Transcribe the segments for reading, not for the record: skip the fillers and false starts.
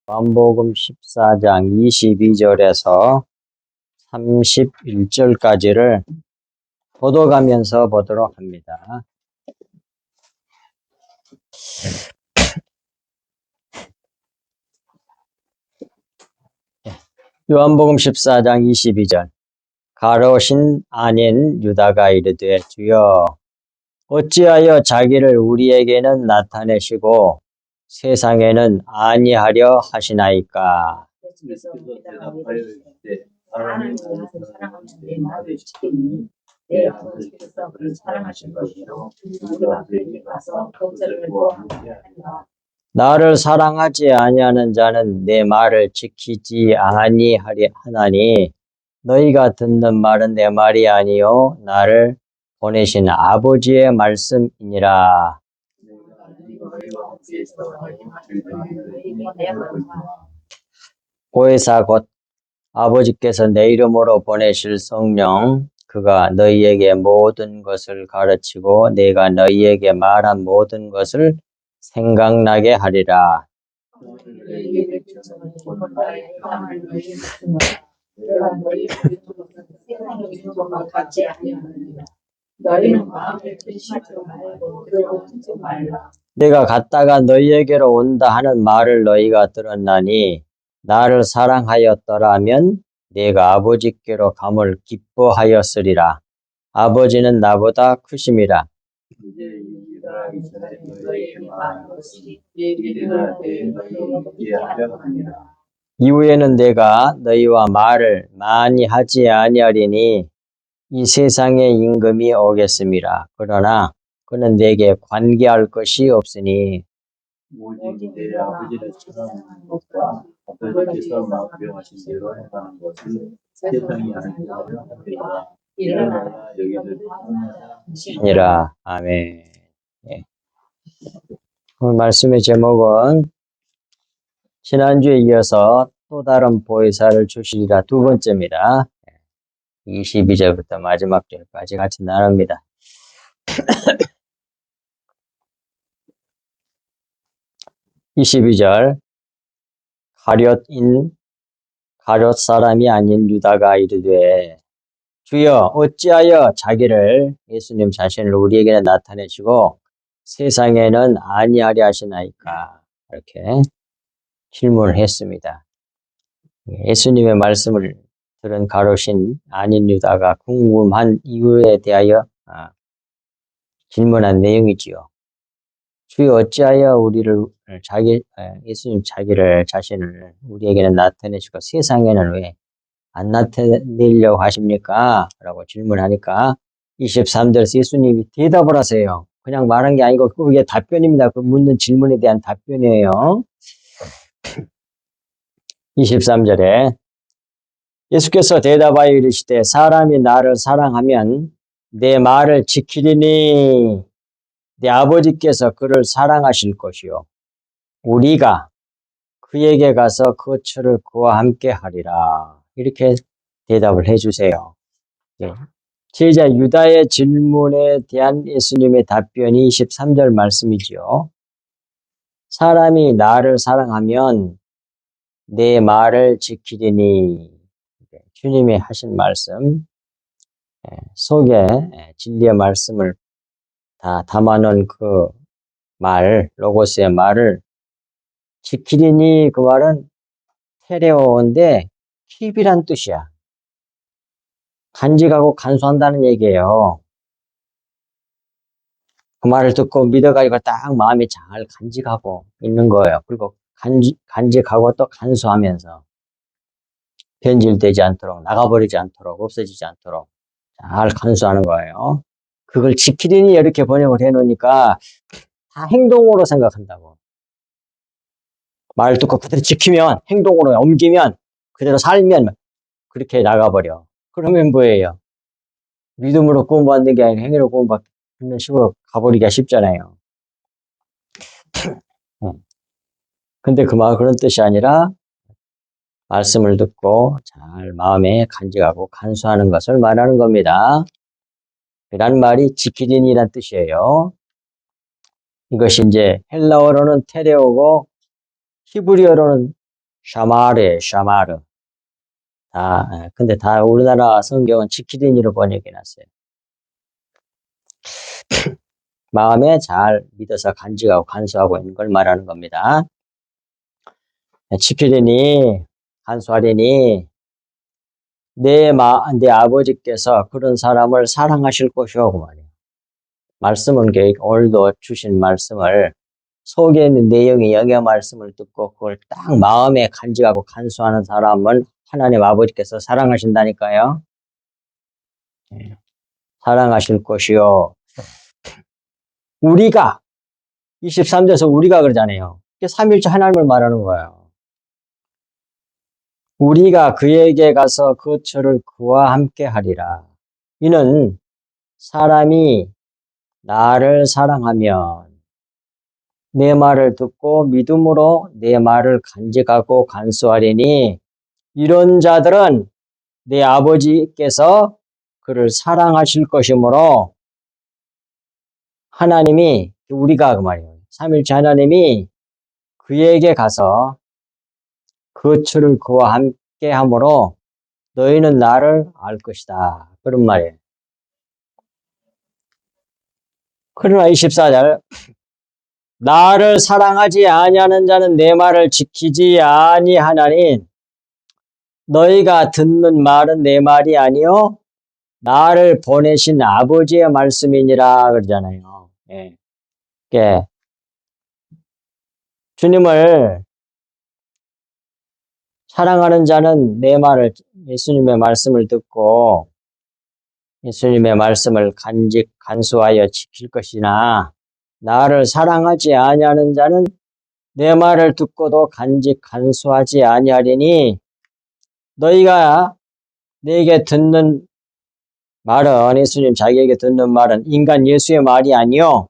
요한복음 14장 22절에서 31절까지를 도독하면서 보도록 합니다. 요한복음 14장 22절. 가롯인 아닌 유다가 이르되 주여 어찌하여 자기를 우리에게는 나타내시고 세상에는 아니하려 하시나이까. 예수께서 대답하여 이르시되 사람이 나를 사랑하면 내 말을 지키니 내 아버지께서 그를 사랑하신 것이요 우리가 그에게 가서 그것을 보아 함께 하리라. 나를 사랑하지 아니하는 자는 내 말을 지키지 아니하나니 너희가 듣는 말은 내 말이 아니요 나를 보내신 아버지의 말씀이니라. 보혜사 곧 아버지께서 내 이름으로 보내실 성령 그가 너희에게 모든 것을 가르치고 내가 너희에게 말한 모든 것을 생각나게 하리라. 너희는 마음을 근심하지 말고 두려워하지 말라. 내가 갔다가 너희에게로 온다 하는 말을 너희가 들었나니 나를 사랑하였더라면 내가 아버지께로 감을 기뻐하였으리라. 아버지는 나보다 크심이라. 이제 일어나기 전에 너희에게 말한 것이 이르러 너희에게 하려 함이라. 이후에는 내가 너희와 말을 많이 하지 아니하리니 이 세상의 임금이 오겠습니다. 그러나 그는 내게 관계할 것이 없으니 오직 내 아버지를 사랑하는 것과 아버지께서 명하신 대로 행하는 것을 세상이 알게 하려 함이라. 일어나라 여기를 떠나자 아니라. 아멘. 예. 오늘 말씀의 제목은 지난주에 이어서 또 다른 보혜사를 주시리라 두 번째입니다. 22절부터 마지막 절까지 같이 나눕니다. 22절. 가룟 사람이 아닌 유다가 이르되 주여 어찌하여 자기를 예수님 자신을 우리에게는 나타내시고 세상에는 아니하려 하시나이까. 이렇게 질문을 했습니다. 예수님의 말씀을 들은 가롯인 아닌 유다가 궁금한 이유에 대하여 질문한 내용이지요. 주여 어찌하여 예수님 자신을 우리에게는 나타내시고 세상에는 왜 안 나타내려고 하십니까? 라고 질문하니까 23절에서 예수님이 대답을 하세요. 그냥 말한 게 아니고 그게 답변입니다. 그 묻는 질문에 대한 답변이에요. 23절에 예수께서 대답하여 이르시되 사람이 나를 사랑하면 내 말을 지키리니 내 아버지께서 그를 사랑하실 것이요 우리가 그에게 가서 그 처를 그와 함께 하리라. 이렇게 대답을 해주세요. 제자 유다의 질문에 대한 예수님의 답변이 23절 말씀이지요. 사람이 나를 사랑하면 내 말을 지키리니. 주님이 하신 말씀 속에 진리의 말씀을 다 담아놓은 그 말, 로고스의 말을 지키리니 그 말은 테레오인데 킵이란 뜻이야. 간직하고 간수한다는 얘기예요. 그 말을 듣고 믿어가지고 딱 마음에 잘 간직하고 있는 거예요. 그리고 간직하고 또 간수하면서 변질되지 않도록, 나가버리지 않도록, 없어지지 않도록 잘 간수하는 거예요. 그걸 지키리니 이렇게 번역을 해놓으니까 다 행동으로 생각한다고. 말 듣고 그대로 지키면, 행동으로 옮기면, 그대로 살면 그렇게 나가버려. 그러면 뭐예요? 믿음으로 구원받는 게 아니라 행위로 구원받는 식으로 가버리기가 쉽잖아요. 근데 그런 뜻이 아니라 말씀을 듣고 잘 마음에 간직하고 간수하는 것을 말하는 겁니다. 이란 말이 지키린이란 뜻이에요. 이것이 이제 헬라어로는 테레오고 히브리어로는 샤마르에 샤마르. 근데 다 우리나라 성경은 지키린이로 번역해놨어요. 마음에 잘 믿어서 간직하고 간수하고 있는 걸 말하는 겁니다. 지키리니, 간수하리니, 내 아버지께서 그런 사람을 사랑하실 것이오, 그 말이에요. 말씀은 오늘도 주신 말씀을 속에 있는 내용의 영의 말씀을 듣고 그걸 딱 마음에 간직하고 간수하는 사람은 하나님 아버지께서 사랑하신다니까요. 사랑하실 것이요. 우리가 23절에서 우리가 그러잖아요. 이게 삼위일체 하나님을 말하는 거예요. 우리가 그에게 가서 그 처를 그와 함께 하리라. 이는 사람이 나를 사랑하면 내 말을 듣고 믿음으로 내 말을 간직하고 간수하리니 이런 자들은 내 아버지께서 그를 사랑하실 것이므로 하나님이 우리가 그 말이에요. 삼위일체 하나님이 그에게 가서 그 처를 그와 함께 함으로 너희는 나를 알 것이다. 그런 말이에요. 그러나 24절 나를 사랑하지 아니하는 자는 내 말을 지키지 아니하나니 너희가 듣는 말은 내 말이 아니요 나를 보내신 아버지의 말씀이니라 그러잖아요. 예. 예. 주님을 사랑하는 자는 내 말을 예수님의 말씀을 듣고 예수님의 말씀을 간수하여 지킬 것이나 나를 사랑하지 아니하는 자는 내 말을 듣고도 간수하지 아니하리니 너희가 내게 듣는 말은 예수님 자기에게 듣는 말은 인간 예수의 말이 아니요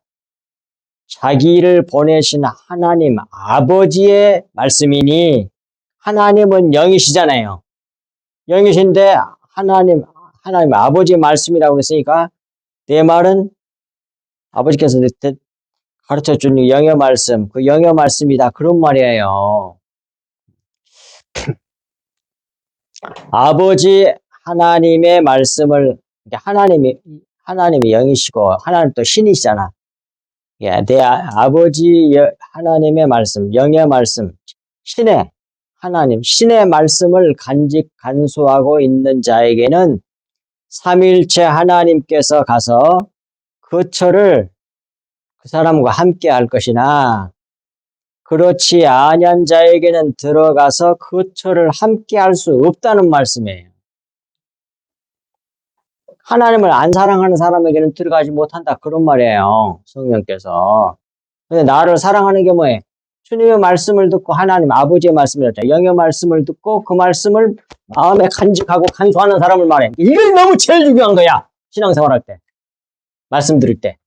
자기를 보내신 하나님 아버지의 말씀이니 하나님은 영이시잖아요. 영이신데 하나님 아버지의 말씀이라고 했으니까 내 말은 아버지께서 가르쳐 주는 영의 말씀, 그 영의 말씀이다. 그런 말이에요. 아버지 하나님의 말씀을 하나님이 영이시고 하나님 또 신이시잖아. 예, 내 아버지 하나님의 말씀, 영의 말씀, 신의 말씀을 간수하고 있는 자에게는 삼위일체 하나님께서 가서 그 처를 그 사람과 함께 할 것이나 그렇지 아니한 자에게는 들어가서 그 처를 함께 할 수 없다는 말씀이에요. 하나님을 안 사랑하는 사람에게는 들어가지 못한다. 그런 말이에요. 성령께서. 근데 나를 사랑하는 게 뭐예요? 주님의 말씀을 듣고 하나님 아버지의 말씀이었죠. 영의 말씀을 듣고 그 말씀을 마음에 간직하고 간수하는 사람을 말해. 이게 너무 제일 중요한 거야. 신앙생활할 때. 말씀 들을 때.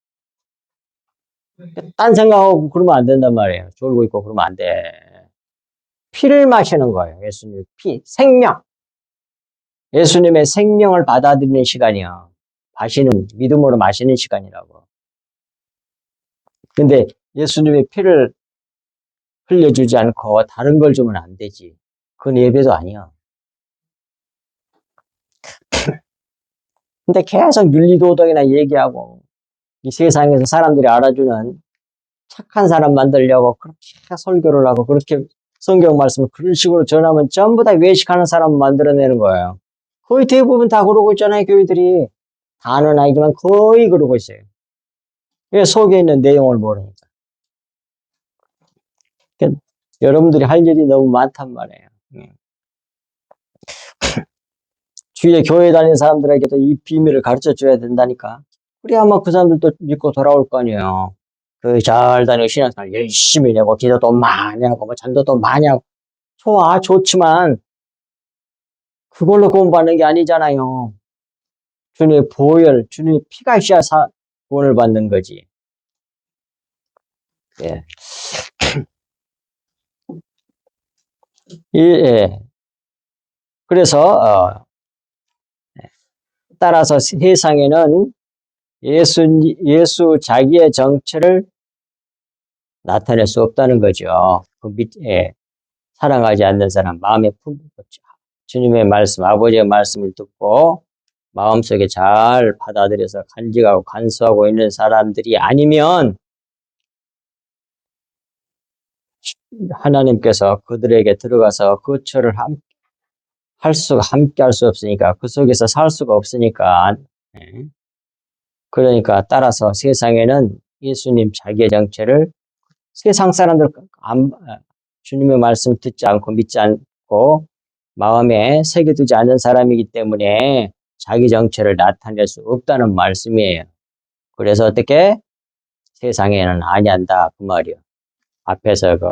딴 생각하고 그러면 안 된단 말이에요. 졸고 있고 그러면 안 돼. 피를 마시는 거예요. 예수님의 피, 생명. 예수님의 생명을 받아들이는 시간이요. 믿음으로 마시는 시간이라고. 근데 예수님의 피를 흘려주지 않고 다른 걸 주면 안 되지. 그건 예배도 아니야. 근데 계속 윤리도덕이나 얘기하고 이 세상에서 사람들이 알아주는 착한 사람 만들려고 그렇게 설교를 하고 그렇게 성경 말씀을 그런 식으로 전하면 전부 다 외식하는 사람 만들어내는 거예요. 거의 대부분 다 그러고 있잖아요. 교회들이. 다는 아니지만 거의 그러고 있어요. 왜 속에 있는 내용을 모르니까. 그러니까 여러분들이 할 일이 너무 많단 말이에요. 주위에 교회 다니는 사람들에게도 이 비밀을 가르쳐 줘야 된다니까. 그래야 아마 그 사람들도 믿고 돌아올 거 아니에요. 그 잘 다니고 신앙생활 열심히 내고 기도도 많이 하고 뭐 전도도 많이 하고 좋지만 그걸로 구원받는 게 아니잖아요. 주님의 보혈, 주님의 피가 있어야 구원을 받는 거지. 예. 예. 그래서 따라서 세상에는 예수 자기의 정체를 나타낼 수 없다는 거죠. 사랑하지 않는 사람, 마음에 품고 주님의 말씀, 아버지의 말씀을 듣고 마음속에 잘 받아들여서 간직하고 간수하고 있는 사람들이 아니면 하나님께서 그들에게 들어가서 그 처를 함께 할 수 없으니까, 그 속에서 살 수가 없으니까, 예. 그러니까 따라서 세상에는 예수님 자기의 정체를 세상 사람들 주님의 말씀 듣지 않고 믿지 않고 마음에 새겨두지 않는 사람이기 때문에 자기 정체를 나타낼 수 없다는 말씀이에요. 그래서 어떻게 세상에는 아니한다 그 말이요. 앞에서 그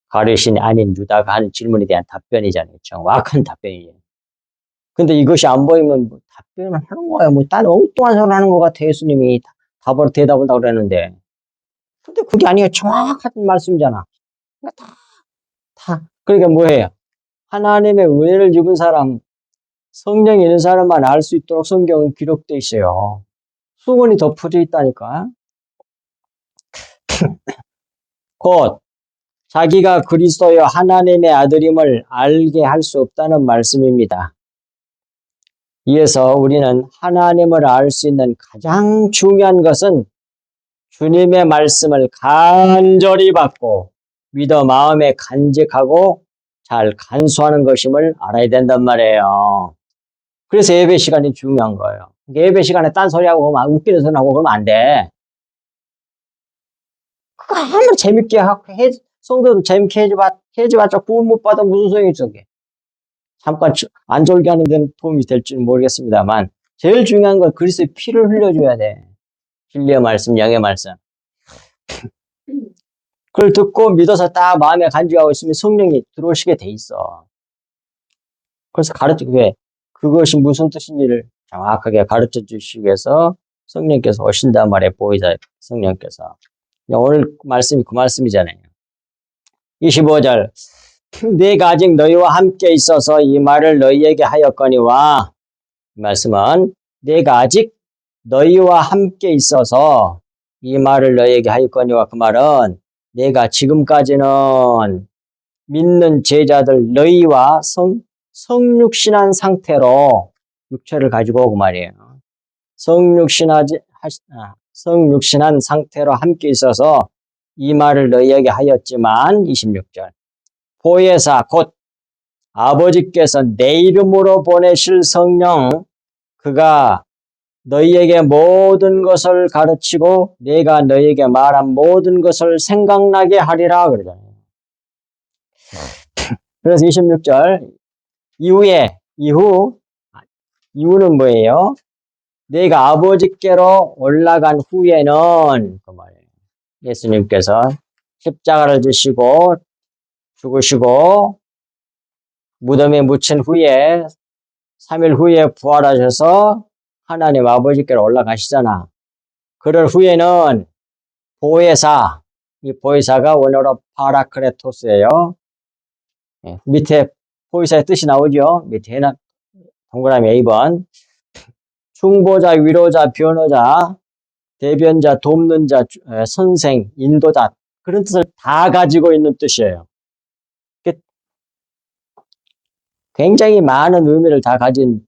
가르신 아닌 유다가 한 질문에 대한 답변이잖아요. 정확한 답변이에요. 근데 이것이 안 보이면 뭐 답변을 하는 거야. 뭐 딴 엉뚱한 소리 하는 것 같아. 예수님이 답으로 대답한다고 그랬는데. 근데 그게 아니에요. 정확한 말씀이잖아. 그러니까 그러니까 뭐예요? 하나님의 은혜를 입은 사람, 성령이 있는 사람만 알 수 있도록 성경은 기록되어 있어요. 수건이 덮어져 있다니까. 곧 자기가 그리스도여 하나님의 아들임을 알게 할 수 없다는 말씀입니다. 이어서 우리는 하나님을 알 수 있는 가장 중요한 것은 주님의 말씀을 간절히 받고 믿어 마음에 간직하고 잘 간수하는 것임을 알아야 된단 말이에요. 그래서 예배 시간이 중요한 거예요. 예배 시간에 딴 소리하고 웃기는 소리 하고 그러면 안 돼. 그거 아무리 재밌게 성도도 재밌게 해줘봤자 구원 못 받아 무슨 소용이 있어. 잠깐 안 졸게 하는 데는 도움이 될지는 모르겠습니다만 제일 중요한 건 그리스도의 피를 흘려줘야 돼. 진리의 말씀, 영의 말씀. 그걸 듣고 믿어서 딱 마음에 간직하고 있으면 성령이 들어오시게 돼 있어. 그래서 왜 그것이 무슨 뜻인지를 정확하게 가르쳐 주시기 위해서 성령께서 오신단 말이에요. 보이자 성령께서. 오늘 말씀이 그 말씀이잖아요. 25절. 내가 아직 너희와 함께 있어서 이 말을 너희에게 하였거니와, 이 말씀은 내가 아직 너희와 함께 있어서 이 말을 너희에게 하였거니와, 그 말은 내가 지금까지는 믿는 제자들 너희와 성육신한 상태로 육체를 가지고 그 말이에요. 성육신한 상태로 함께 있어서 이 말을 너희에게 하였지만 26절. 보혜사 곧 아버지께서 내 이름으로 보내실 성령 그가 너희에게 모든 것을 가르치고 내가 너희에게 말한 모든 것을 생각나게 하리라 그러잖아요. 그래서 26절 이후는 뭐예요? 내가 아버지께로 올라간 후에는 그 말이에요. 예수님께서 십자가를 지시고 죽으시고 무덤에 묻힌 후에 3일 후에 부활하셔서 하나님 아버지께로 올라가시잖아. 그럴 후에는 보혜사, 이 보혜사가 원어로 파라크레토스예요. 밑에 보혜사의 뜻이 나오죠. 밑에는 동그라미 A번. 중보자, 위로자, 변호자, 대변자, 돕는 자, 선생, 인도자 그런 뜻을 다 가지고 있는 뜻이에요. 굉장히 많은 의미를 다 가진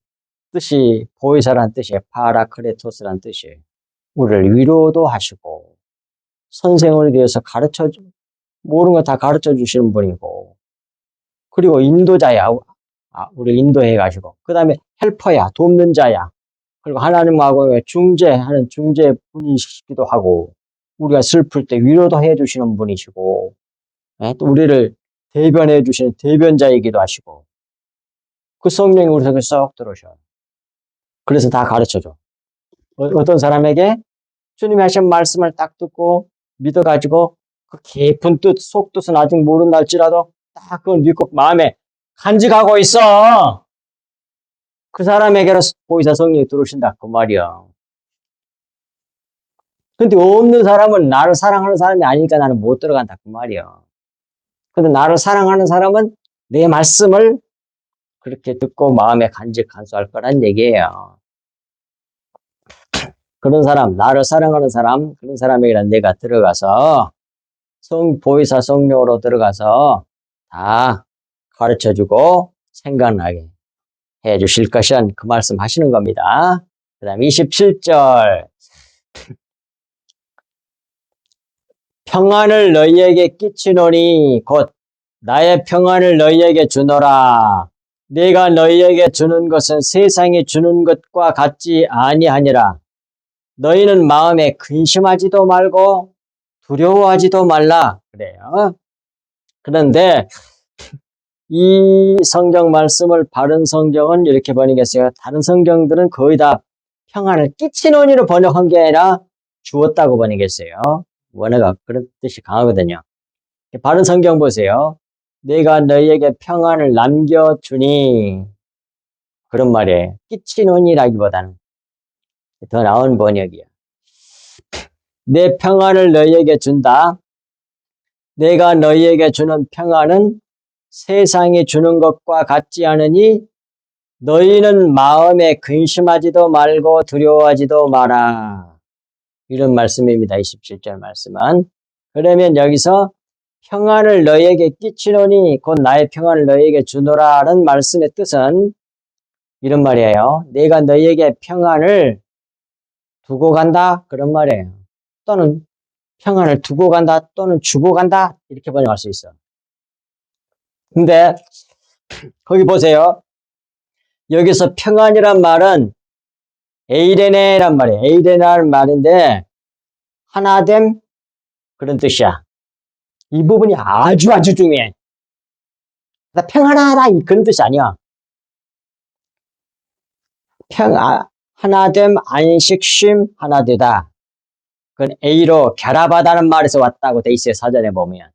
뜻이 보혜사라는 뜻이에요. 파라크레토스라는 뜻이에요. 우리를 위로도 하시고 선생을 위해서 모르는 거 다 가르쳐 주시는 분이고 그리고 인도자야. 우리를 인도해 가시고 그 다음에 헬퍼야. 돕는 자야. 그리고 하나님하고 중재하는 중재분이시기도 하고 우리가 슬플 때 위로도 해주시는 분이시고 또 우리를 대변해 주시는 대변자이기도 하시고 그 성령이 우리 속에 쏙 들어오셔요. 그래서 다 가르쳐줘. 어떤 사람에게 주님이 하신 말씀을 딱 듣고 믿어가지고 그 깊은 뜻, 속뜻은 아직 모른다 할지라도 딱 그걸 믿고 마음에 간직하고 있어. 그 사람에게로 보혜사 성령이 들어오신다. 그 말이야. 근데 없는 사람은 나를 사랑하는 사람이 아니니까 나는 못 들어간다. 그 말이야. 근데 나를 사랑하는 사람은 내 말씀을 그렇게 듣고 마음에 간수할 거란 얘기예요. 그런 사람, 나를 사랑하는 사람, 그런 사람에게는 내가 들어가서 보혜사 성령으로 들어가서 다 가르쳐주고 생각나게 해주실 것은 그 말씀 하시는 겁니다. 그 다음 27절 평안을 너희에게 끼치노니 곧 나의 평안을 너희에게 주노라. 내가 너희에게 주는 것은 세상이 주는 것과 같지 아니하니라. 너희는 마음에 근심하지도 말고 두려워하지도 말라. 그래요. 그런데 이 성경 말씀을 바른 성경은 이렇게 번역했어요. 다른 성경들은 거의 다 평안을 끼치노니로 번역한 게 아니라 주었다고 번역했어요. 원어가 그런 뜻이 강하거든요. 바른 성경 보세요. 내가 너희에게 평안을 남겨주니 그런 말이에요. 끼치노니라기보다는 더 나은 번역이야. 내 평안을 너희에게 준다. 내가 너희에게 주는 평안은 세상이 주는 것과 같지 않으니 너희는 마음에 근심하지도 말고 두려워하지도 마라. 이런 말씀입니다. 27절 말씀은. 그러면 여기서 평안을 너희에게 끼치노니 곧 나의 평안을 너희에게 주노라는 말씀의 뜻은 이런 말이에요. 내가 너희에게 평안을 두고 간다 그런 말이에요. 또는 평안을 두고 간다 또는 주고 간다 이렇게 번역할 수 있어. 근데 거기 보세요. 여기서 평안이란 말은 에이레네란 말이에요. 에이레네라는 말인데 하나됨 그런 뜻이야. 이 부분이 아주 중요해. 평안하다 그런 뜻이 아니야. 하나됨, 안식, 쉼, 하나되다. 그건 A로 결합하다는 말에서 왔다고 돼 있어요. 사전에 보면.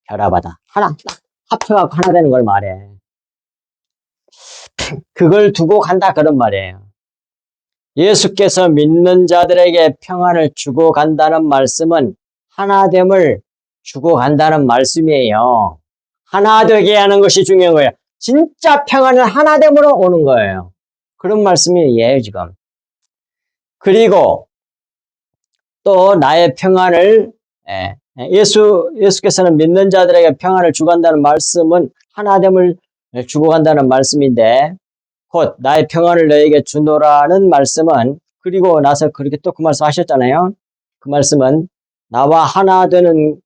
결합하다. 하나, 딱 합쳐갖고 하나 되는 걸 말해. 그걸 두고 간다 그런 말이에요. 예수께서 믿는 자들에게 평안을 주고 간다는 말씀은 하나됨을 주고 간다는 말씀이에요. 하나 되게 하는 것이 중요한 거예요. 진짜 평안은 하나됨으로 오는 거예요. 그런 말씀이에요, 지금. 그리고 또 나의 평안을 예수께서는 믿는 자들에게 평안을 주고 간다는 말씀은 하나됨을 주고 간다는 말씀인데 곧 나의 평안을 너에게 주노라는 말씀은 그리고 나서 그렇게 또 그 말씀 하셨잖아요. 그 말씀은 나와 하나 되는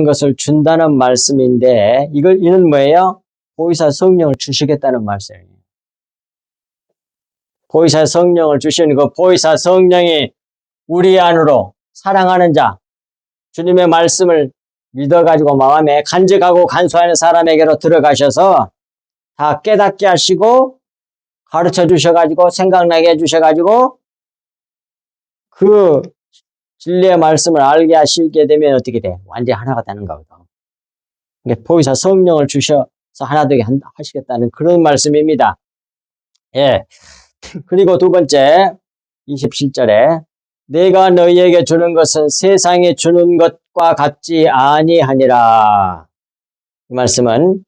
것을 준다는 말씀인데 이는 뭐예요? 보이사 성령을 주시겠다는 말씀이에요. 보이사 성령을 주시는 그 보이사 성령이 우리 안으로 사랑하는 자, 주님의 말씀을 믿어가지고 마음에 간직하고 간수하는 사람에게로 들어가셔서 다 깨닫게 하시고 가르쳐 주셔가지고 생각나게 해주셔가지고 그 진리의 말씀을 알게 하시게 되면 어떻게 돼? 완전히 하나가 되는 거거든. 그러니까 보이사 성령을 주셔서 하나 되게 하시겠다는 그런 말씀입니다. 예. 그리고 두 번째 27절에 내가 너희에게 주는 것은 세상에 주는 것과 같지 아니하니라. 이 말씀은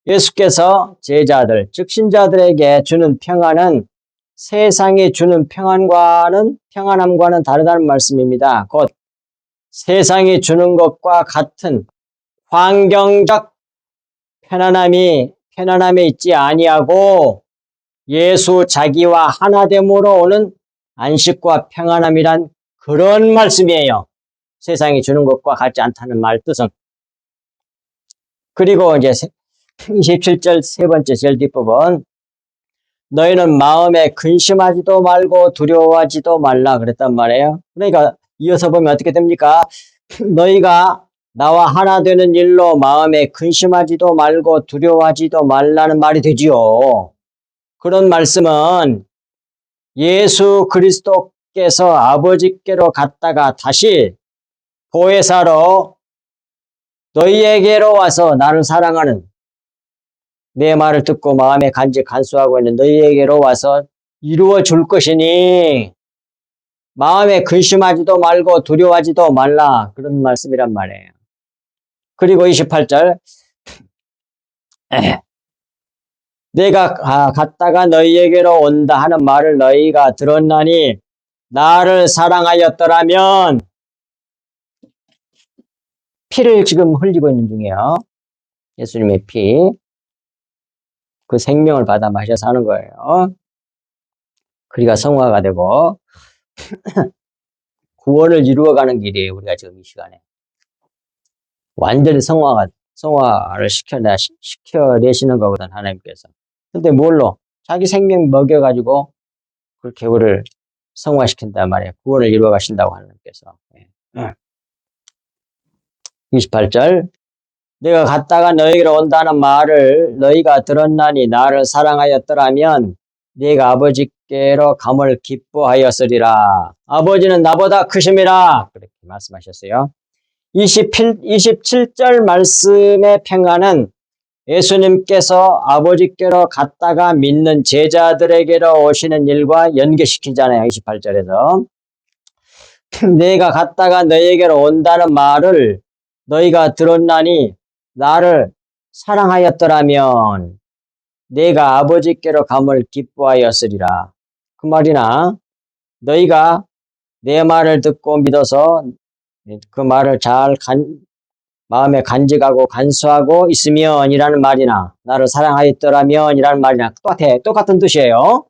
예수께서 제자들, 즉 신자들에게 주는 평안은 세상이 주는 평안함과는 다르다는 말씀입니다. 곧 세상이 주는 것과 같은 환경적 편안함에 있지 아니하고 예수 자기와 하나됨으로 오는 안식과 평안함이란 그런 말씀이에요. 세상이 주는 것과 같지 않다는 말 뜻은. 그리고 이제 27절 세 번째 제일 뒷부분 너희는 마음에 근심하지도 말고 두려워하지도 말라 그랬단 말이에요. 그러니까 이어서 보면 어떻게 됩니까? 너희가 나와 하나 되는 일로 마음에 근심하지도 말고 두려워하지도 말라는 말이 되지요. 그런 말씀은 예수 그리스도께서 아버지께로 갔다가 다시 보혜사로 너희에게로 와서 나를 사랑하는 내 말을 듣고 마음에 간수하고 있는 너희에게로 와서 이루어 줄 것이니 마음에 근심하지도 말고 두려워하지도 말라 그런 말씀이란 말이에요. 그리고 28절 내가 갔다가 너희에게로 온다 하는 말을 너희가 들었나니 나를 사랑하였더라면 피를 지금 흘리고 있는 중이에요. 예수님의 피, 그 생명을 받아 마셔서 하는 거예요. 그리가 성화가 되고 구원을 이루어가는 길이에요. 우리가 지금 이 시간에 완전히 성화를 시켜내시는 거거든, 하나님께서. 근데 뭘로? 자기 생명 먹여가지고 그렇게 우리를 성화시킨단 말이에요. 구원을 이루어 가신다고 하나님께서. 28절. 내가 갔다가 너희에게로 온다는 말을 너희가 들었나니 나를 사랑하였더라면 네가 아버지께로 감을 기뻐하였으리라. 아버지는 나보다 크심이라. 그렇게 말씀하셨어요. 27절 말씀의 평안은 예수님께서 아버지께로 갔다가 믿는 제자들에게로 오시는 일과 연계시키잖아요. 28절에서. 내가 갔다가 너희에게로 온다는 말을 너희가 들었나니 나를 사랑하였더라면 내가 아버지께로 감을 기뻐하였으리라. 그 말이나 너희가 내 말을 듣고 믿어서 그 말을 잘 마음에 간직하고 간수하고 있으면 이라는 말이나 나를 사랑하였더라면 이라는 말이나 똑같은 뜻이에요.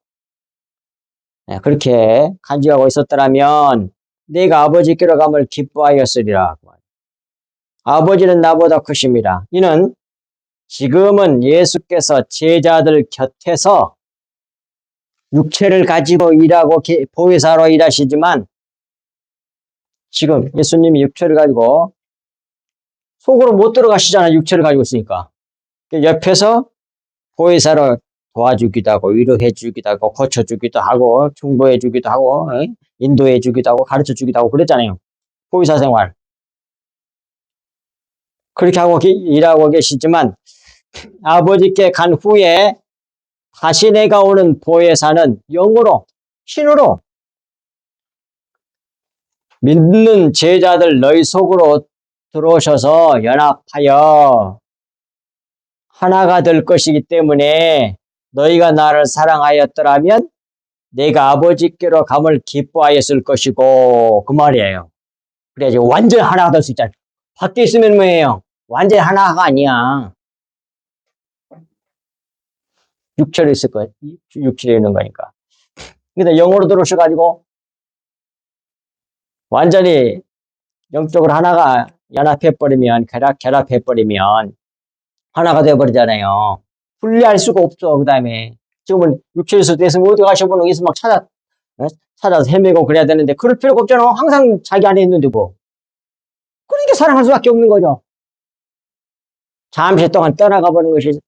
그렇게 간직하고 있었더라면 내가 아버지께로 감을 기뻐하였으리라. 아버지는 나보다 크심이라. 이는 지금은 예수께서 제자들 곁에서 육체를 가지고 일하고 보혜사로 일하시지만 지금 예수님이 육체를 가지고 속으로 못 들어가시잖아요. 육체를 가지고 있으니까. 옆에서 보혜사로 도와주기도 하고 위로해 주기도 하고 고쳐주기도 하고 중보해 주기도 하고 인도해 주기도 하고 가르쳐 주기도 하고 그랬잖아요. 보혜사 생활. 그렇게 하고 일하고 계시지만 아버지께 간 후에 다시 내가 오는 보혜사는 영으로 신으로 믿는 제자들 너희 속으로 들어오셔서 연합하여 하나가 될 것이기 때문에 너희가 나를 사랑하였더라면 내가 아버지께로 감을 기뻐하였을 것이고 그 말이에요. 그래야지 완전 하나가 될 수 있잖아요. 밖에 있으면 뭐예요? 완전 하나가 아니야. 육체로 있을 거예요. 육체로 있는 거니까. 근데 영으로 들어오셔가지고 완전히 영적으로 하나가 연합해버리면 결합해버리면 하나가 되어버리잖아요. 분리할 수가 없어. 그 다음에 지금은 육체에서 됐으면 어디 가셔보는 게 있으면 막 찾아서 헤매고 그래야 되는데 그럴 필요가 없잖아. 항상 자기 안에 있는데 뭐. 그러니까 사랑할 수밖에 없는 거죠. 잠시 동안 떠나가 버리는 것이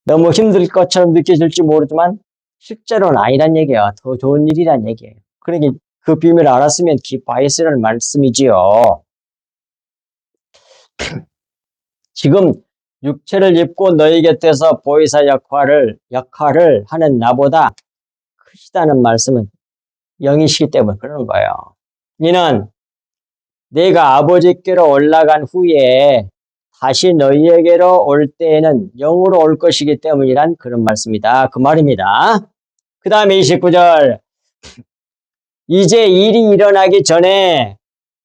너무 힘들 것처럼 느껴질지 모르지만 실제로는 아니란 얘기야. 더 좋은 일이란 얘기예요. 그러니 그 비밀을 알았으면 기뻐하였으라는 말씀이지요. 지금 육체를 입고 너희 곁에서 보혜사 역할을 하는 나보다 크시다는 말씀은 영이시기 때문에 그러는 거예요. 이는 내가 아버지께로 올라간 후에 다시 너희에게로 올 때에는 영으로 올 것이기 때문이란 그런 말씀이다. 그 말입니다. 그 다음에 29절. 이제 일이 일어나기 전에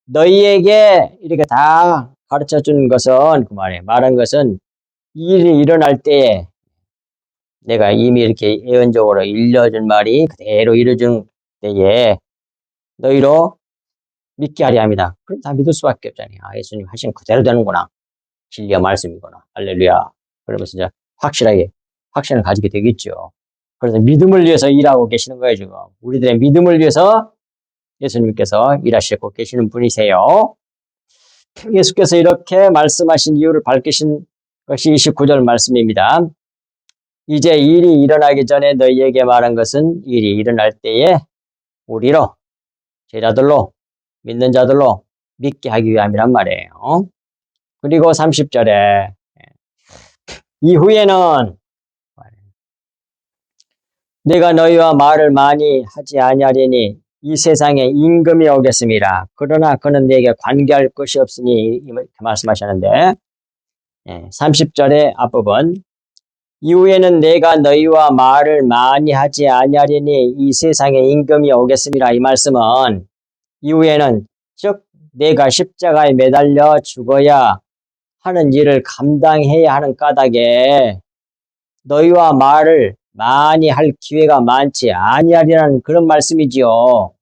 너희에게 이렇게 다 가르쳐 준 것은 그 말한 것은 일이 일어날 때에 내가 이미 이렇게 예언적으로 일러준 말이 그대로 이루어진 때에 너희로 믿게 하려 합니다. 그럼 다 믿을 수밖에 없잖아요. 예수님 하신 그대로 되는구나. 진리의 말씀이구나. 할렐루야. 그러면서 이제 확신을 가지게 되겠죠. 그래서 믿음을 위해서 일하고 계시는 거예요, 지금. 우리들의 믿음을 위해서 예수님께서 일하시고 계시는 분이세요. 예수께서 이렇게 말씀하신 이유를 밝히신 것이 29절 말씀입니다. 이제 일이 일어나기 전에 너희에게 말한 것은 일이 일어날 때에 우리로, 제자들로, 믿는 자들로 믿게 하기 위함이란 말이에요. 그리고 30절에 이후에는 내가 너희와 말을 많이 하지 아니하리니 이 세상에 임금이 오겠습니다. 그러나 그는 내게 관계할 것이 없으니 이렇게 말씀하셨는데 30절의 앞부분 이후에는 내가 너희와 말을 많이 하지 아니하리니 이 세상에 임금이 오겠습니다. 이 말씀은 이후에는 즉 내가 십자가에 매달려 죽어야 하는 일을 감당해야 하는 까닭에 너희와 말을 많이 할 기회가 많지 아니하리라는 그런 말씀이지요.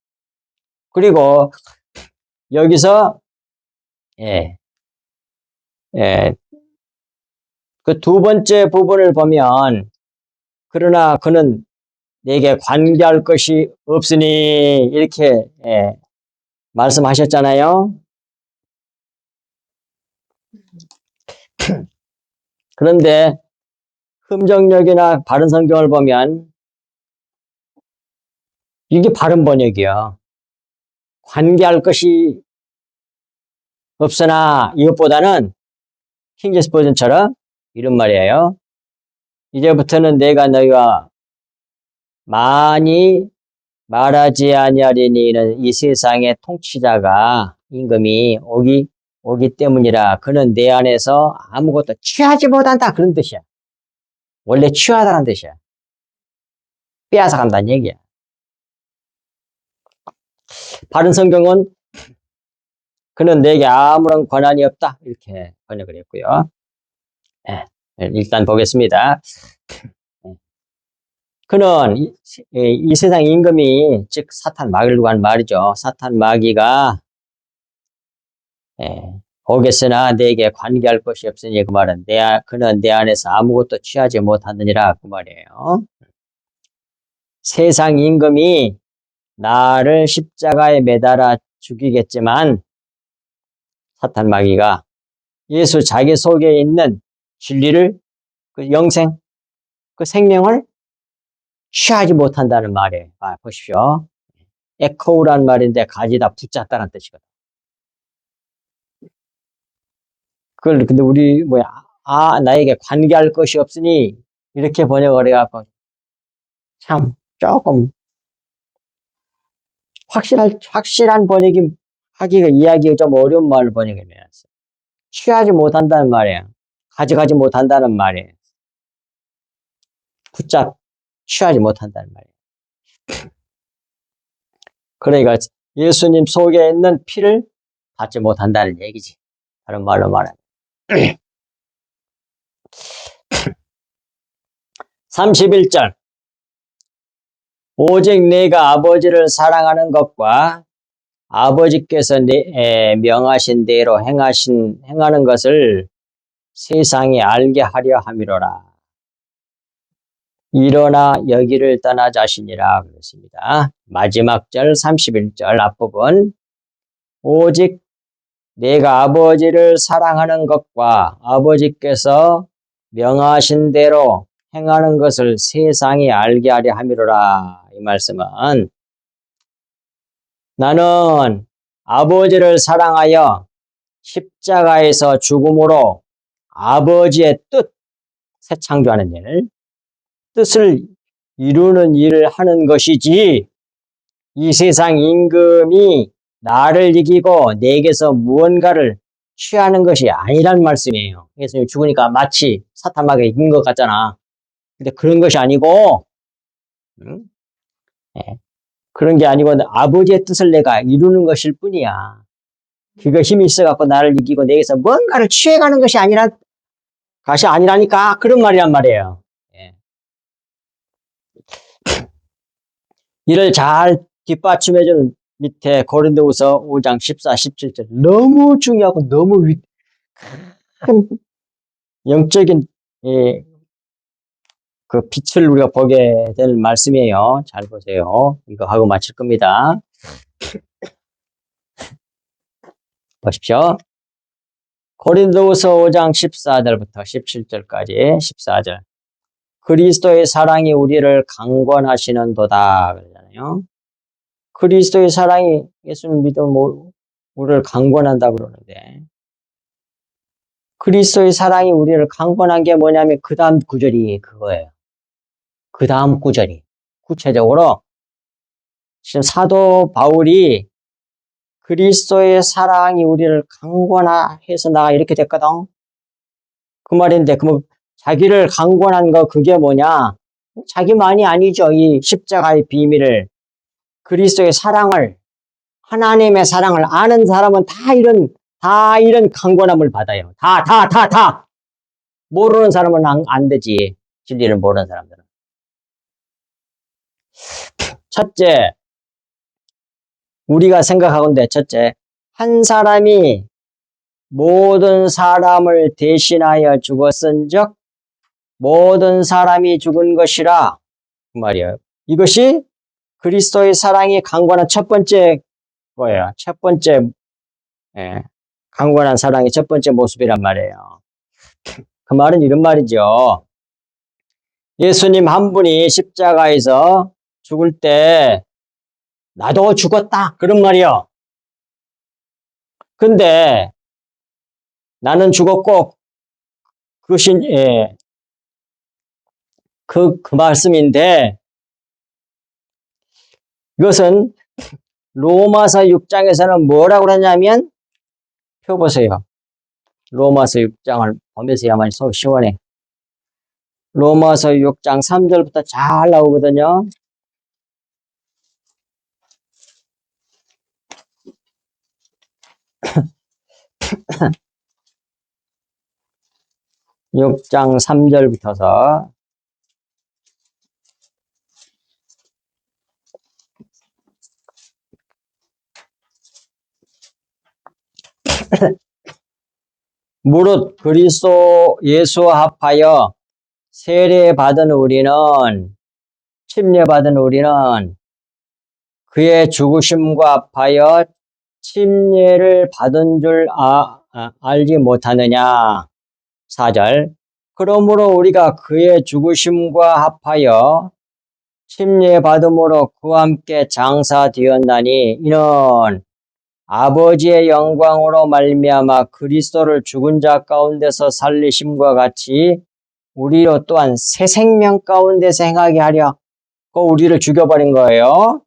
그리고 여기서 예, 그 두 번째 부분을 보면 그러나 그는 내게 관계할 것이 없으니 이렇게 말씀하셨잖아요. 그런데 흠정역이나 바른 성경을 보면 이게 바른 번역이야. 관계할 것이 없으나 이것보다는 킹제스 버전처럼 이런 말이에요. 이제부터는 내가 너희와 많이 말하지 아니하리니는 이 세상의 통치자가 임금이 오기 때문이라. 그는 내 안에서 아무것도 취하지 못한다 그런 뜻이야. 원래 취하다는 뜻이야. 빼앗아 간다는 얘기야. 바른 성경은 그는 내게 아무런 권한이 없다 이렇게 번역을 했고요. 일단 보겠습니다. 그는 이 세상 임금이 즉 사탄 마귀를 한 말이죠. 사탄 마귀가 오겠으나 내게 관계할 것이 없으니 그 말은 그는 내 안에서 아무것도 취하지 못하느니라 그 말이에요. 세상 임금이 나를 십자가에 매달아 죽이겠지만 사탄 마귀가 예수 자기 속에 있는 진리를 그 영생 그 생명을 취하지 못한다는 말이에요. 보십시오. 에코우란 말인데 가지다 붙잡다는 뜻이거든. 근데 우리 나에게 관계할 것이 없으니 이렇게 번역을 해갖고 참 조금 확실한 번역이 이해하기가 좀 어려운 말을 번역해 놨어요. 취하지 못한다는 말이에요. 가져가지 못한다는 말이에요. 취하지 못한다는 말이에요. 그러니까 예수님 속에 있는 피를 받지 못한다는 얘기지. 다른 말로 말하면. 31절. 오직 내가 아버지를 사랑하는 것과 아버지께서 명하신 대로 행하는 것을 세상이 알게 하려 함이로라. 일어나 여기를 떠나 자시니라 그랬습니다. 마지막 절 31절 앞부분. 오직 내가 아버지를 사랑하는 것과 아버지께서 명하신 대로 행하는 것을 세상이 알게 하려 함이로라. 이 말씀은 나는 아버지를 사랑하여 십자가에서 죽음으로 아버지의 새 창조하는 뜻을 이루는 일을 하는 것이지 이 세상 임금이 나를 이기고 내게서 무언가를 취하는 것이 아니란 말씀이에요. 예수님이 죽으니까 마치 사탄 마귀가 이긴 것 같잖아. 근데 그런 것이 아니고 그런 게 아니고 아버지의 뜻을 내가 이루는 것일 뿐이야. 그거 힘이 있어갖고 나를 이기고 내게서 뭔가를 취해가는 것이 아니라니까 그런 말이란 말이에요. 이를 잘 뒷받침해주는 밑에 고린도후서 5장 14, 17절 너무 중요하고 너무 큰 영적인 그 빛을 우리가 보게 될 말씀이에요. 잘 보세요. 이거 하고 마칠 겁니다. 보십시오. 고린도후서 5장 14절부터 17절까지 14절. 그리스도의 사랑이 우리를 강권하시는도다 그러잖아요. 그리스도의 사랑이 예수님 믿으면 우리를 강권한다 그러는데 그리스도의 사랑이 우리를 강권한 게 뭐냐면 그 다음 구절이 그거예요. 그 다음 구절이 구체적으로 지금 사도 바울이 그리스도의 사랑이 우리를 강권해서 나가 이렇게 됐거든. 그 말인데 자기를 강권한 거 그게 뭐냐? 자기만이 아니죠. 이 십자가의 비밀을 그리스도의 사랑을 하나님의 사랑을 아는 사람은 다 이런 다 이런 강권함을 받아요. 다. 모르는 사람은 안 되지. 진리를 모르는 사람들은. 첫째, 우리가 생각하건대 첫째, 한 사람이 모든 사람을 대신하여 죽었은즉 모든 사람이 죽은 것이라 그 말이에요. 이것이 그리스도의 사랑이 강권한 첫 번째 거예요. 첫 번째 강권한 사랑의 첫 번째 모습이란 말이에요. 그 말은 이런 말이죠. 예수님 한 분이 십자가에서 죽을 때 나도 죽었다 그런 말이요. 근데 나는 죽었고 그것이 그 말씀인데 이것은 로마서 6장에서는 뭐라고 그러냐면 표 보세요. 로마서 6장을 보면서야만 속 시원해. 로마서 6장 3절부터 잘 나오거든요. 육 장 3절부터서 무릇 그리스도 예수와 합하여 세례받은 우리는 침례받은 우리는 그의 죽으심과 합하여 침례를 받은 줄 알지 못하느냐. 4절 그러므로 우리가 그의 죽으심과 합하여 침례받음으로 그와 함께 장사되었나니 이는 아버지의 영광으로 말미암아 그리스도를 죽은 자 가운데서 살리심과 같이 우리로 또한 새 생명 가운데서 행하게 하려고 우리를 죽여버린 거예요.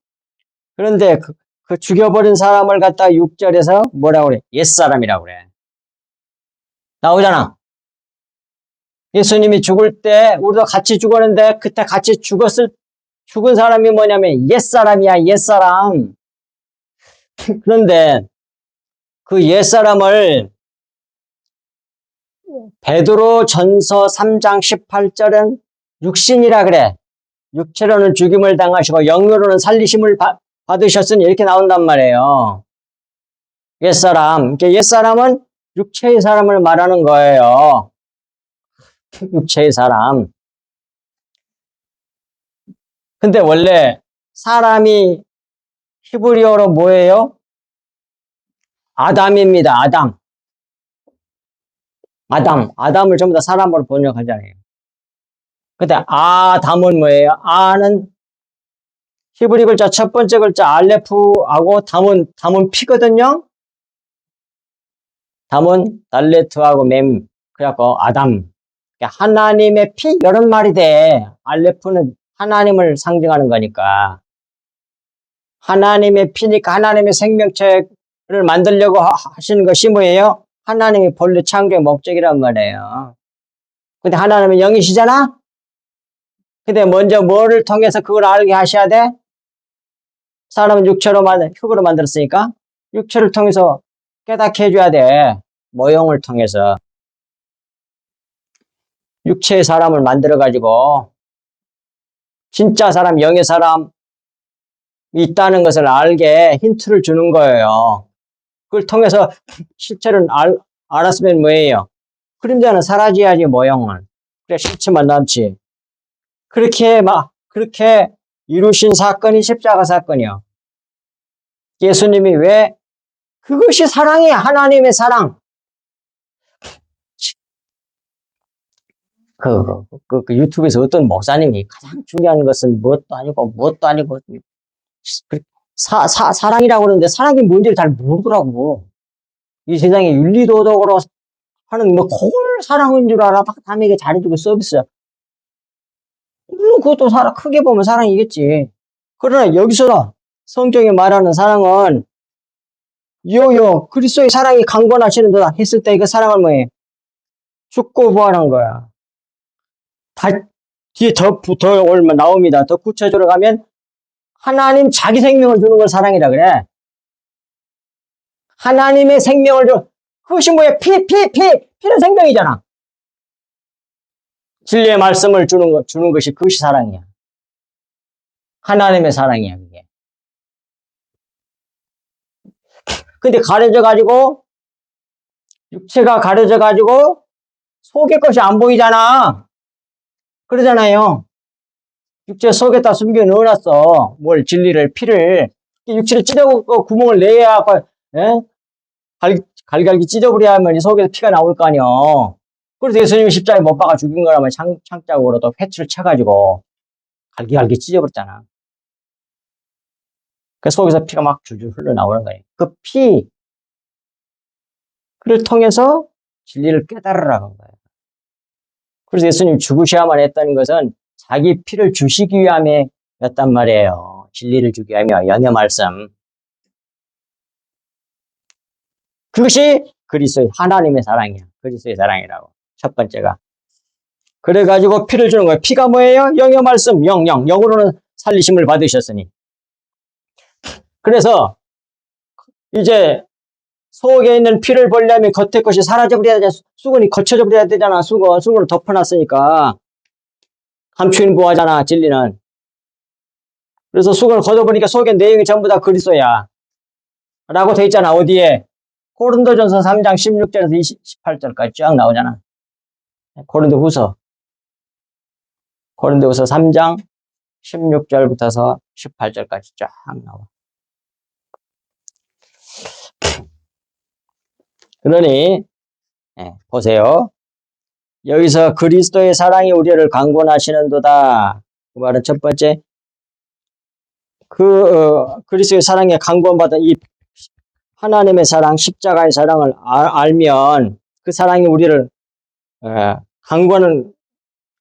그런데 그 죽여버린 사람을 갖다 6절에서 뭐라고 그래? 옛사람이라고 그래. 나오잖아. 예수님이 죽을 때 우리도 같이 죽었는데 그때 같이 죽은 사람이 뭐냐면 옛사람이야, 옛사람. 그런데 그 옛사람을 베드로 전서 3장 18절은 육신이라 그래. 육체로는 죽임을 당하시고 영으로는 살리심을 받으셨으니 이렇게 나온단 말이에요. 옛사람. 옛사람은 육체의 사람을 말하는 거예요. 육체의 사람. 근데 원래 사람이 히브리어로 뭐예요? 아담입니다. 아담을 전부 다 사람으로 번역하잖아요. 근데 아담은 뭐예요? 아는 히브리 글자 첫 번째 글자 알레프하고 담은 피거든요. 담은 달레트하고 mem. 그래갖고 아담. 그러니까 하나님의 피 이런 말이 돼. 알레프는 하나님을 상징하는 거니까. 하나님의 피니까 하나님의 생명체를 만들려고 하시는 것이 뭐예요? 하나님이 본래 창조의 목적이란 말이에요. 근데 하나님은 영이시잖아? 근데 먼저 뭐를 통해서 그걸 알게 하셔야 돼? 사람은 흙으로 만들었으니까 육체를 통해서 깨닫게 해줘야 돼. 모형을 통해서. 육체의 사람을 만들어가지고 진짜 사람, 영의 사람 있다는 것을 알게 힌트를 주는 거예요. 그걸 통해서 실체를 알았으면 뭐예요? 그림자는 사라져야지, 모형은. 그래, 실체만 남지. 그렇게 이루신 사건이 십자가 사건이요. 예수님이 왜? 그것이 사랑이야, 하나님의 사랑. 유튜브에서 어떤 목사님이 가장 중요한 것은 무엇도 아니고, 사랑이라고 그러는데 사랑이 뭔지를 잘 모르더라고. 이 세상에 윤리도덕으로 하는 그걸 사랑인 줄 알아. 막 남에게 잘해주고 서비스야. 물론 그것도 크게 보면 사랑이겠지. 그러나 여기서 성경이 말하는 사랑은 그리스도의 사랑이 강권하시는도다 했을 때 그 사랑은 뭐예요? 죽고 부활한 거야. 뒤에 더 올면 나옵니다. 더 구체적으로 가면 하나님 자기 생명을 주는 걸 사랑이라 그래. 하나님의 생명을 그것이 뭐야? 피는 생명이잖아. 진리의 말씀을 주는 것이 그것이 사랑이야. 하나님의 사랑이야, 그게. 근데 가려져가지고, 육체가 가려져가지고, 속의 것이 안 보이잖아. 그러잖아요. 육체 속에다 숨겨 넣어놨어. 뭘, 진리를, 피를. 육체를 찢어, 구멍을 내야, 예? 갈갈기 찢어버려야 하면 이 속에서 피가 나올 거 아니야. 그래서 예수님이 십자가에 못 박아 죽인 거라면 창작으로 또 회초를 쳐가지고, 갈기갈기 찢어버렸잖아. 그 속에서 피가 막 줄줄 흘러나오는 거예요. 그 피를 통해서 진리를 깨달으라는 거예요. 그래서 예수님 죽으셔야만 했다는 것은 자기 피를 주시기 위함이었단 말이에요. 진리를 주기 위함이야. 영의 말씀. 그것이 그리스도의 하나님의 사랑이야. 그리스도의 사랑이라고. 첫 번째가. 그래가지고 피를 주는 거예요. 피가 뭐예요? 영의 말씀. 영으로는 살리심을 받으셨으니. 그래서 이제 속에 있는 피를 벌려면 겉에 것이 사라져버려야 되잖아. 수건이 거쳐져버려야 되잖아. 수건을 덮어놨으니까. 감추인 보하잖아, 진리는. 그래서 수건을 걷어보니까 속에 내용이 전부 다 그리스도야. 라고 돼 있잖아. 어디에? 고린도전서 3장 16절에서 18절까지 쫙 나오잖아. 고린도후서 3장 16절부터서 18절까지 쫙 나와. 그러니 보세요. 여기서 그리스도의 사랑이 우리를 강권하시는도다. 그 말은 첫 번째, 그리스도의 사랑에 강권받은 이 하나님의 사랑, 십자가의 사랑을 알면 그 사랑이 우리를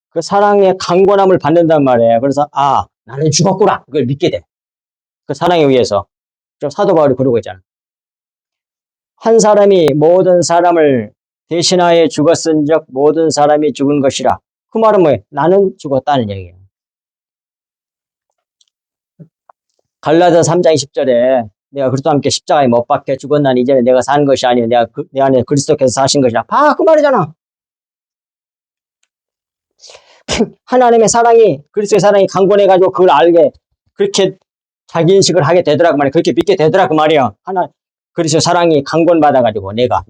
그 사랑의 강권함을 받는단 말이에요. 그래서 나는 죽었구나. 그걸 믿게 돼. 그 사랑에 의해서. 좀 사도 바울이 그러고 있잖아. 한 사람이 모든 사람을 대신하여 죽었은즉 모든 사람이 죽은 것이라. 그 말은 뭐예요? 나는 죽었다는 얘기예요. 갈라디아 3장 10절에 내가 그리스도와 함께 십자가에 못 박혀 죽었나니 이제는 내가 산 것이 아니요 내 안에 그리스도께서 사신 것이라. 그 말이잖아. 하나님의 사랑이, 그리스도의 사랑이 강권해가지고 그걸 알게, 그렇게 자기 인식을 하게 되더라 그 말이야. 그렇게 믿게 되더라 그 말이야. 그리스도의 사랑이 강권받아가지고 내가.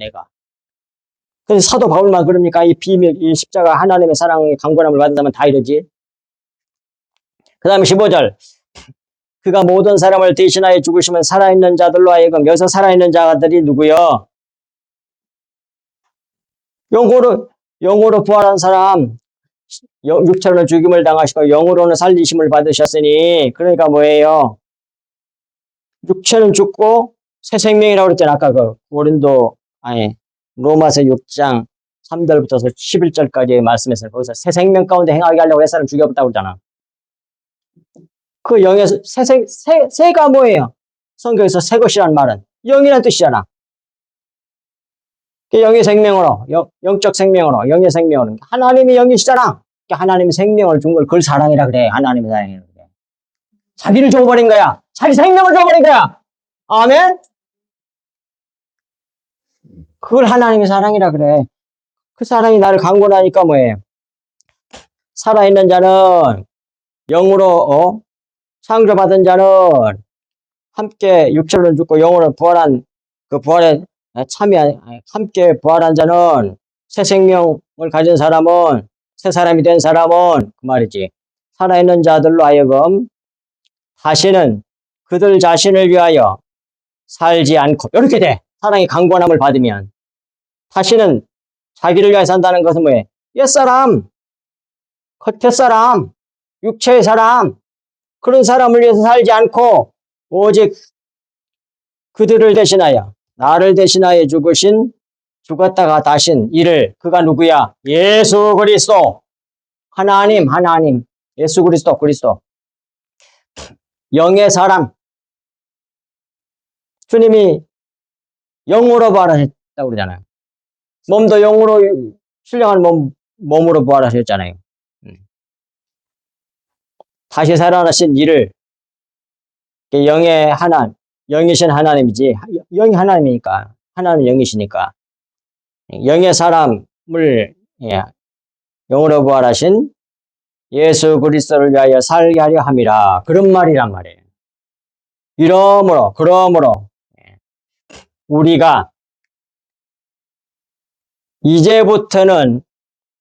그래서 사도 바울만 그럽니까? 이 비밀, 이 십자가 하나님의 사랑의 강권함을 받는다면 다 이러지. 그 다음에 15절. 그가 모든 사람을 대신하여 죽으시면 살아있는 자들로 하여금, 여기서 살아있는 자들이 누구요? 영으로 부활한 사람, 육체로는 죽임을 당하시고 영으로는 살리심을 받으셨으니, 그러니까 뭐예요? 육체는 죽고 새 생명이라고 그랬잖아. 아까 로마서 6장 3절부터 11절까지의 말씀에서 거기서 새 생명 가운데 행하게 하려고 햇사람 죽여봤다고 그러잖아. 그 영에서 새가 뭐예요? 성경에서 새 것이란 말은 영이라는 뜻이잖아. 영의 생명으로, 영적 생명으로, 영의 생명으로. 하나님이 영이시잖아. 하나님이 생명을 준 걸 그걸 사랑이라 그래. 하나님의 사랑이라 그래. 자기를 줘버린 거야. 자기 생명을 줘버린 거야. 아멘? 그걸 하나님의 사랑이라 그래. 그 사랑이 나를 강권하니까 뭐예요? 살아있는 자는 영으로 창조받은 자는 함께 육체로는 죽고 영으로는 부활한 그 부활에 함께 부활한 자는 새 생명을 가진 사람은 새 사람이 된 사람은 그 말이지. 살아있는 자들로 하여금 다시는 그들 자신을 위하여 살지 않고 이렇게 돼. 사랑의 강권함을 받으면 다시는 자기를 위하여 산다는 것은 뭐예요? 옛사람, 겉의 사람, 육체의 사람, 그런 사람을 위해서 살지 않고 오직 그들을 대신하여 나를 대신하여 죽었다가 다신 이를, 그가 누구야? 예수 그리스도. 하나님 예수 그리스도. 영의 사람. 주님이 영으로 부활하셨다고 그러잖아요. 몸도 영으로 신령한 몸으로 부활하셨잖아요. 다시 살아나신 이를, 영이신 하나님이지. 영이 하나님이니까. 하나님은 영이시니까. 영의 사람을 예, 영으로 부활하신 예수 그리스도를 위하여 살게 하려 함이라. 그런 말이란 말이에요. 그러므로 우리가 이제부터는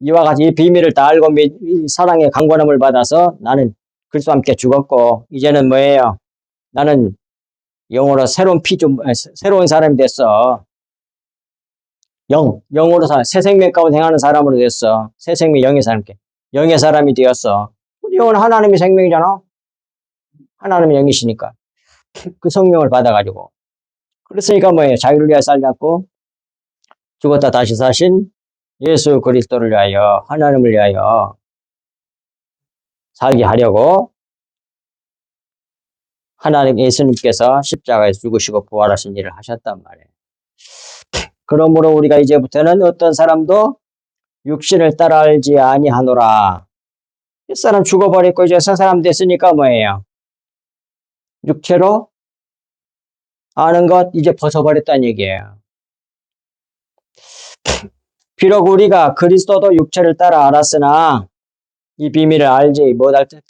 이와 같이 이 비밀을 다 알고 이 사랑의 강권함을 받아서 나는 그리스도와 함께 죽었고 이제는 뭐예요? 나는 영으로 새로운 사람이 됐어. 영으로 새 생명 가운데 행하는 사람으로 됐어. 새 생명 영의 사람이 되었어. 영은 하나님의 생명이잖아. 하나님의 영이시니까. 그 성령을 받아가지고. 그랬으니까 뭐예요? 자유를 위하여 살지 않고 죽었다 다시 사신 예수 그리스도를 위하여 하나님을 위하여 살게 하려고 하나님 예수님께서 십자가에서 죽으시고 부활하신 일을 하셨단 말이에요. 그러므로 우리가 이제부터는 어떤 사람도 육신을 따라 알지 아니하노라. 옛사람 죽어버렸고 이제 새 사람 됐으니까 뭐예요? 육체로 아는 것 이제 벗어버렸다는 얘기예요. 비록 우리가 그리스도도 육체를 따라 알았으나 이 비밀을 알지 못할 때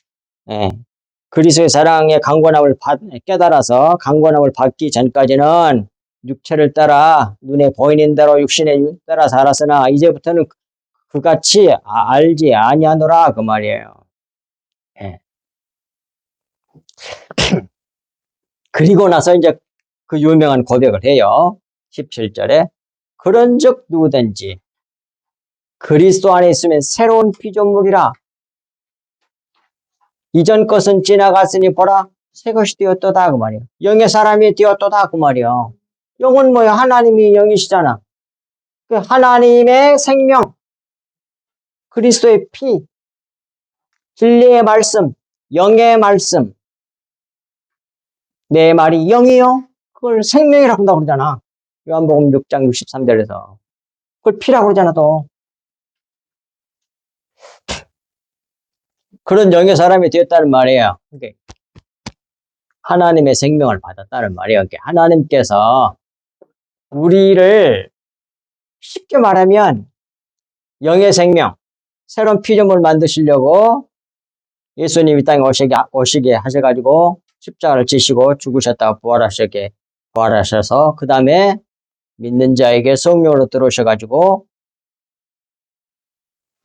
그리스도의 사랑의 강권함을 깨달아서 강권함을 받기 전까지는 육체를 따라 눈에 보이는 대로 육신에 따라 살았으나 이제부터는 그같이 알지 아니하노라 그 말이에요. 예. 그리고 나서 이제 그 유명한 고백을 해요. 17절에 그런즉 누구든지 그리스도 안에 있으면 새로운 피조물이라 이전 것은 지나갔으니 보라 새 것이 되었도다 그 말이에요. 영의 사람이 되었도다 그 말이에요. 영은 뭐야? 하나님이 영이시잖아. 그 하나님의 생명, 그리스도의 피, 진리의 말씀, 영의 말씀. 내 말이 영이요? 그걸 생명이라고 한다고 그러잖아. 요한복음 6장 63절에서. 그걸 피라고 그러잖아 또. 그런 영의 사람이 되었다는 말이에요. 하나님의 생명을 받았다는 말이에요. 하나님께서 우리를 쉽게 말하면 영의 생명, 새로운 피조물 만드시려고 예수님이 땅에 오시게 하셔가지고 십자가를 지시고 죽으셨다가 부활하셔서 그 다음에 믿는 자에게 성령으로 들어오셔가지고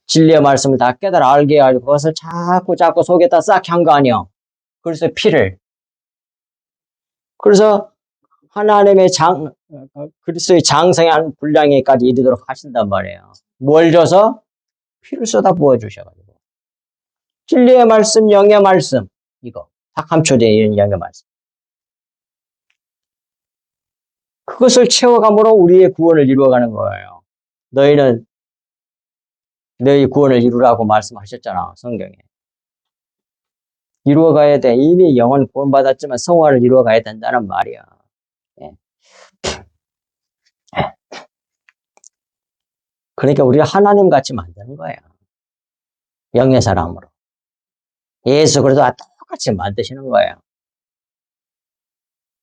진리의 말씀을 다 깨달아 알게 해가지고 그것을 자꾸 속에다 싹 한 거 아니요. 그래서 피를. 그래서 하나님의 그리스도의 장성한 분량에까지 이르도록 하신단 말이에요. 뭘 줘서? 피를 쏟아 부어주셔가지고. 진리의 말씀, 영의 말씀. 이거. 다 감춰져 있는 영의 말씀. 그것을 채워감으로 우리의 구원을 이루어가는 거예요. 너희는 너희 구원을 이루라고 말씀하셨잖아. 성경에. 이루어가야 돼. 이미 영은 구원받았지만 성화를 이루어가야 된다는 말이야. 예. 그러니까 우리가 하나님 같이 만드는 거예요. 영의 사람으로. 예수 그리스도와 똑같이 만드시는 거예요.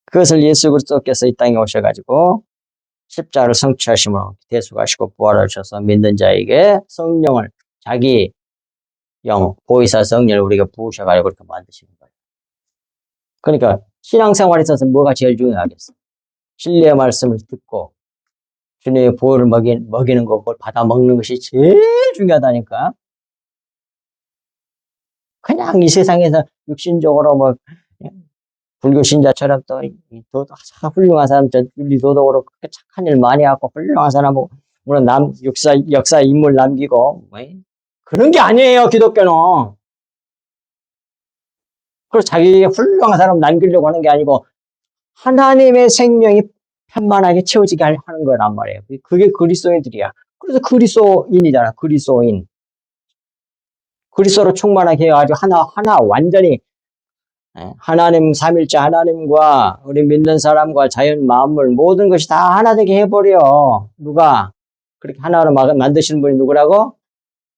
그것을 예수 그리스도께서 이 땅에 오셔가지고 십자가를 성취하심으로 대속하시고 부활하셔서 믿는 자에게 성령을 자기 영, 보이사 성령을 우리가 부으셔가지고 그렇게 만드시는 거예요. 그러니까 신앙생활에 있어서 뭐가 제일 중요하겠어? 진리의 말씀을 듣고 주님의 보혈을 먹이는 거, 그걸 받아 먹는 것이 제일 중요하다니까. 그냥 이 세상에서 육신적으로 뭐 불교 신자처럼 또 훌륭한 사람, 윤리도덕으로 그렇게 착한 일 많이 하고 훌륭한 사람하고 물론 역사 인물 남기고 뭐, 그런 게 아니에요. 기독교는. 그래서 자기 훌륭한 사람 남기려고 하는 게 아니고 하나님의 생명이 편만하게 채워지게 하는 거란 말이에요. 그게 그리스도인들이야. 그래서 그리스도인이잖아. 그리스도인. 그리스도로 충만하게 해가지고 하나 완전히 하나님 삼일째 하나님과 우리 믿는 사람과 자연 만물 모든 것이 다 하나 되게 해버려. 누가 그렇게 하나로 만드시는 분이 누구라고?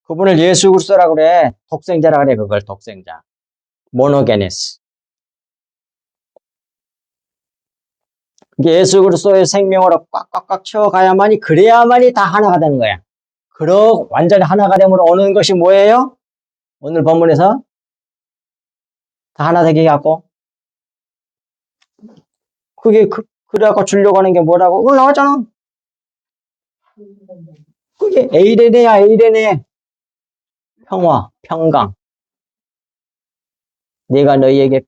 그분을 예수 그리스도라고 그래. 독생자라 그래. 그걸 독생자. 모노게네스. 이게 예수 그리스도의 생명으로 꽉꽉꽉 채워가야만이 그래야만이 다 하나가 되는 거야. 그러 완전히 하나가 되므로 오는 것이 뭐예요? 오늘 본문에서 다 하나 되게 해갖고 그게 그래갖고 주려고 하는 게 뭐라고? 오늘 나왔잖아. 그게 에이레네야, 에이레네. 평화, 평강. 내가 너희에게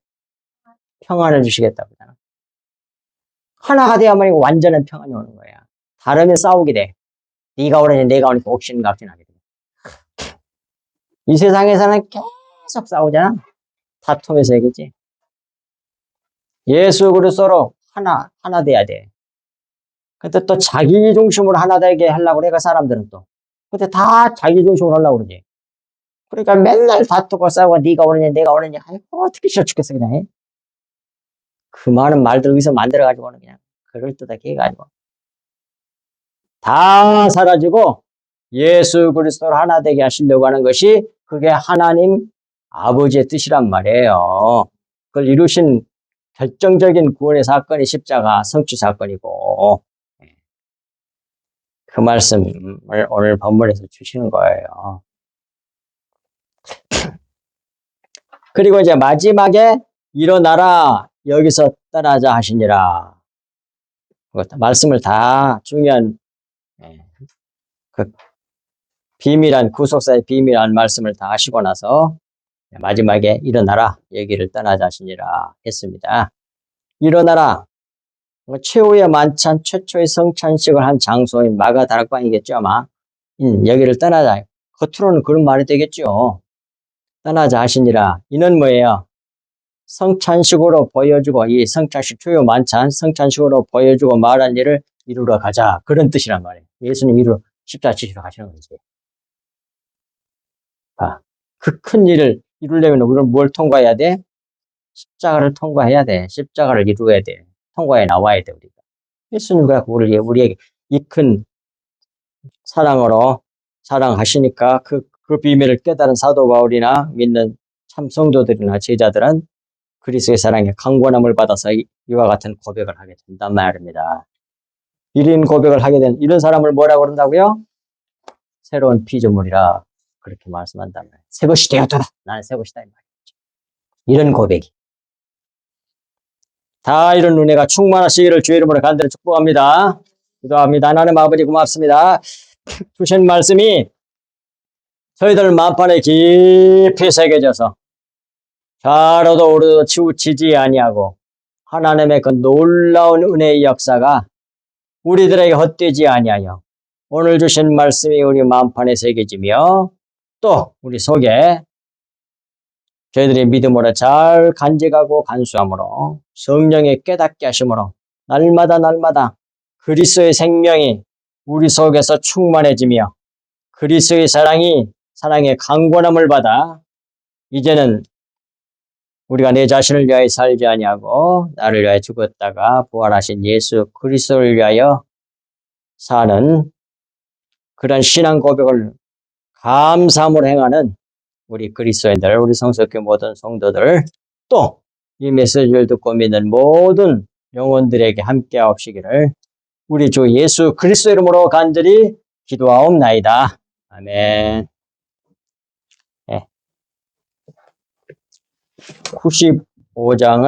평안을 주시겠다고 하잖아. 하나가 돼야만 완전한 평안이 오는 거야. 다르면 싸우게 돼. 네가 오려니 내가 오니까 옥신각신하게 돼. 이 세상에서는 계속 싸우잖아. 다툼에서 얘기지. 예수 그리스도로 하나 돼야 돼. 근데 또 자기 중심으로 하나 되게 하려고 그래, 그 사람들은 또. 근데 다 자기 중심으로 하려고 그러지. 그러니까 맨날 다투고 싸우고 네가 오느냐 내가 오느냐. 아이고 어떻게 싫어 죽겠어 그냥. 그 많은 말들 여기서 만들어가지고는 그냥 그럴듯하게 해가지고 다 사라지고 예수 그리스도로 하나 되게 하시려고 하는 것이 그게 하나님 아버지의 뜻이란 말이에요. 그걸 이루신 결정적인 구원의 사건이 십자가 성취 사건이고 그 말씀을 오늘 본문에서 주시는 거예요. 그리고 이제 마지막에 일어나라 여기서 떠나자 하시니라. 말씀을 다 중요한 그 비밀한 구속사의 비밀한 말씀을 다 하시고 나서 마지막에 일어나라 여기를 떠나자 하시니라 했습니다. 일어나라 최후의 만찬 최초의 성찬식을 한 장소인 마가 다락방이겠죠 아마. 여기를 떠나자. 겉으로는 그런 말이 되겠죠. 떠나자 하시니라. 이는 뭐예요? 성찬식으로 보여주고 이 성찬식 초유 만찬 성찬식으로 보여주고 말한 일을 이루러 가자. 그런 뜻이란 말이에요. 예수님 이루러 십자가 지시러 가시는 거지. 그 큰 일을 이루려면 우리는 뭘 통과해야 돼? 십자가를 통과해야 돼. 십자가를 이루어야 돼. 통과해 나와야 돼 우리가. 예수님과 우리에게 이 큰 사랑으로 사랑하시니까 그 비밀을 깨달은 사도 바울이나 믿는 참 성도들이나 제자들은 그리스도의 사랑에 강권함을 받아서 이와 같은 고백을 하게 된단 말입니다. 이런 고백을 하게 된 이런 사람을 뭐라고 그런다고요? 새로운 피조물이라 그렇게 말씀한단 말이에요. 새 것이 되었더라. 나는 새 것이다. 이 말이죠. 이런 고백이. 다 이런 은혜가 충만하시기를 주의 이름으로 간절히 축복합니다. 기도합니다. 하나님 아버지 고맙습니다. 주신 말씀이 저희들 마음판에 깊이 새겨져서 좌로도 우로도 치우치지 아니하고 하나님의 그 놀라운 은혜의 역사가 우리들에게 헛되지 아니하여 오늘 주신 말씀이 우리 마음판에 새겨지며 또 우리 속에 저희들의 믿음으로 잘 간직하고 간수함으로 성령의 깨닫게 하심으로 날마다 그리스도의 생명이 우리 속에서 충만해지며 그리스도의 사랑의 강권함을 받아 이제는 우리가 내 자신을 위하여 살지 아니하고 나를 위하여 죽었다가 부활하신 예수 그리스도를 위하여 사는 그런 신앙 고백을 감사함으로 행하는 우리 그리스도인들, 우리 성석교 모든 성도들, 또 이 메시지를 듣고 믿는 모든 영혼들에게 함께 하옵시기를 우리 주 예수 그리스도 이름으로 간절히 기도하옵나이다. 아멘. 95장을